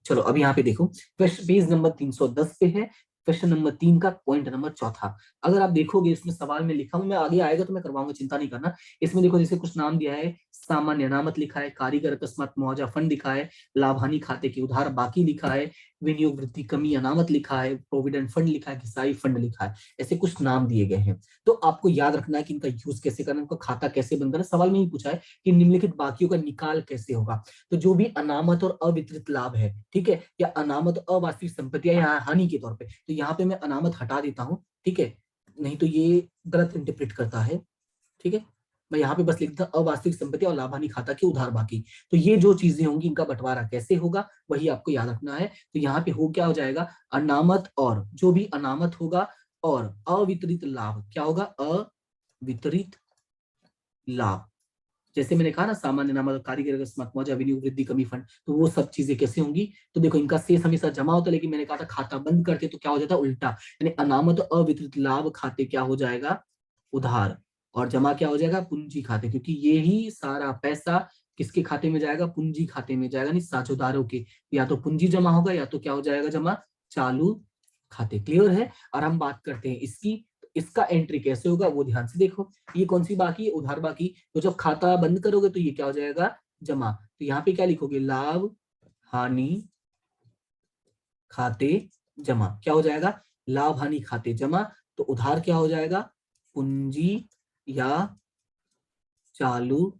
चलो अब यहाँ पे देखो, पेज नंबर 310 पे है, क्वेश्चन नंबर 3 का पॉइंट नंबर चौथा। अगर आप देखोगे इसमें सवाल में लिखा हूं, मैं आगे आएगा तो मैं करवाऊंगा, चिंता नहीं करना। इसमें देखो जैसे कुछ नाम दिया है, सामान्य अनामत लिखा है, कारीगर अकस्मात मुआवजा फंड लिखा है, लाभानी खाते की उधार बाकी लिखा है, विनियोग वृद्धि कमी अनामत लिखा है, प्रोविडेंट फंड लिखा है, घिसाई फंड लिखा है, ऐसे कुछ नाम दिए गए हैं। तो आपको याद रखना है कि इनका यूज कैसे करना है, इनका खाता कैसे बंद करना है। सवाल में ही पूछा है कि निम्नलिखित बाकियों का निकाल कैसे होगा। तो जो भी अनामत और अवितरित लाभ है, ठीक है, या अनामत अवास्तविक संपत्तियां या हानि के तौर पे, तो यहाँ पे मैं अनामत हटा देता हूँ, ठीक है, नहीं तो ये गलत इंटरप्रेट करता है, ठीक है। मैं यहाँ पे बस लिखता हूँ अवास्तविक संपत्ति और लाभानी खाता की उधार बाकी। तो ये जो चीजें होंगी इनका बंटवारा कैसे होगा वही आपको याद रखना है। तो यहाँ पे हो क्या हो जाएगा, अनामत, और जो भी अनामत होगा और अवितरित लाभ क्या होगा, अवितरित लाभ। जैसे मैंने कहा ना, सामान्य नामक कारीगर अकस्मात मुआवजा विनियोग वृद्धि कमी फंड, तो वो सब चीजें कैसे होंगी, तो देखो इनका शेष हमेशा जमा होता है, लेकिन मैंने कहा था खाता बंद करते तो क्या हो जाता है, उल्टा, यानी अनामत अवितरित लाभ खाते क्या हो जाएगा, उधार, और जमा क्या हो जाएगा, पूंजी खाते, क्योंकि ये ही सारा पैसा किसके खाते में जाएगा, पूंजी खाते में जाएगा, नहीं साझेदारों के, या तो पूंजी जमा होगा या तो क्या हो जाएगा, जमा चालू खाते। क्लियर है। और हम बात करते हैं इसकी, तो इसका एंट्री कैसे होगा वो ध्यान से देखो। ये कौन सी बाकी है, उधार बाकी। तो जब खाता बंद करोगे तो ये क्या हो जाएगा, जमा। तो यहाँ पे क्या लिखोगे, लाभ हानि खाते जमा, क्या हो जाएगा, लाभ हानि खाते जमा। तो उधार क्या हो जाएगा, पूंजी या चालू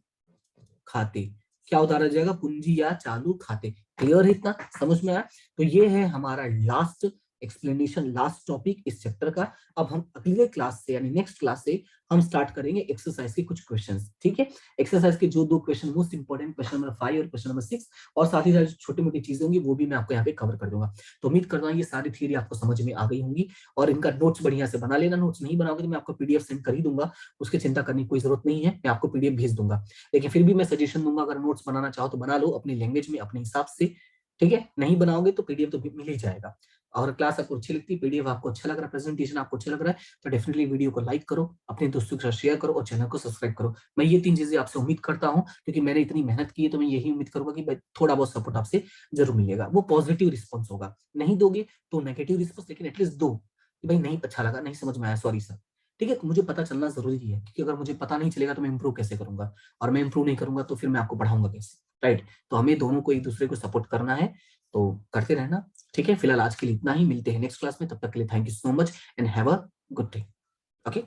खाते, क्या उधार आ जाएगा, पूंजी या चालू खाते। क्लियर है, इतना समझ में आया। तो ये है हमारा लास्ट एक्सप्लेनेशन, लास्ट टॉपिक इस चैप्टर का। अब हम अगले क्लास से यानी नेक्स्ट क्लास से हम स्टार्ट करेंगे एक्सरसाइज के कुछ क्वेश्चंस, ठीक है। एक्सरसाइज के जो दो question most important, question number 5 और क्वेश्चन नंबर 6, और साथ ही साथ छोटी मोटी चीजें होंगी वो भी मैं आपको यहाँ पे कवर कर दूंगा। तो उम्मीद करता हूँ ये सारी थ्योरी आपको समझ में आ गई होंगी, और इनका नोट्स बढ़िया से बना लेना। नोट्स नहीं बनाओगे तो मैं आपको पीडीएफ सेंड कर ही दूंगा, उसकी चिंता करने की कोई जरूरत नहीं है, मैं आपको पीडीएफ भेज दूंगा। लेकिन फिर भी मैं सजेशन दूंगा, अगर नोट्स बनाना चाहो तो बना लो अपनी लैंग्वेज में, अपने हिसाब से, ठीक है। नहीं बनाओगे तो पीडीएफ तो मिल ही जाएगा। और क्लास आपको अच्छी लगती है, पीडीएफ आपको अच्छा लग रहा है, प्रेजेंटेशन आपको अच्छा लग रहा है, तो डेफिनेटली वीडियो को लाइक करो, अपने दोस्तों के साथ शेयर करो, और चैनल को सब्सक्राइब करो। मैं ये 3 चीजें आपसे उम्मीद करता हूँ, क्योंकि मैंने इतनी मेहनत की है, तो मैं यही उम्मीद करूंगा कि भाई थोड़ा बहुत सपोर्ट आपसे जरूर मिलेगा। वो पॉजिटिव रिस्पॉन्स होगा, नहीं दोगे तो नेगेटिव रिस्पॉन्स, लेकिन एटलीस्ट दो कि भाई नहीं अच्छा लगा, नहीं समझ में आया, सॉरी सर, ठीक है। मुझे पता चलना जरूरी है, क्योंकि अगर मुझे पता नहीं चलेगा तो मैं इंप्रूव कैसे करूंगा, और मैं इंप्रूव नहीं करूंगा तो फिर मैं आपको पढ़ाऊंगा कैसे, राइट। तो हमें दोनों को एक दूसरे को सपोर्ट करना है, तो करते रहना, ठीक है। फिलहाल आज के लिए इतना ही, मिलते हैं नेक्स्ट क्लास में, तब तक के लिए thank you so much and have a good day. Okay.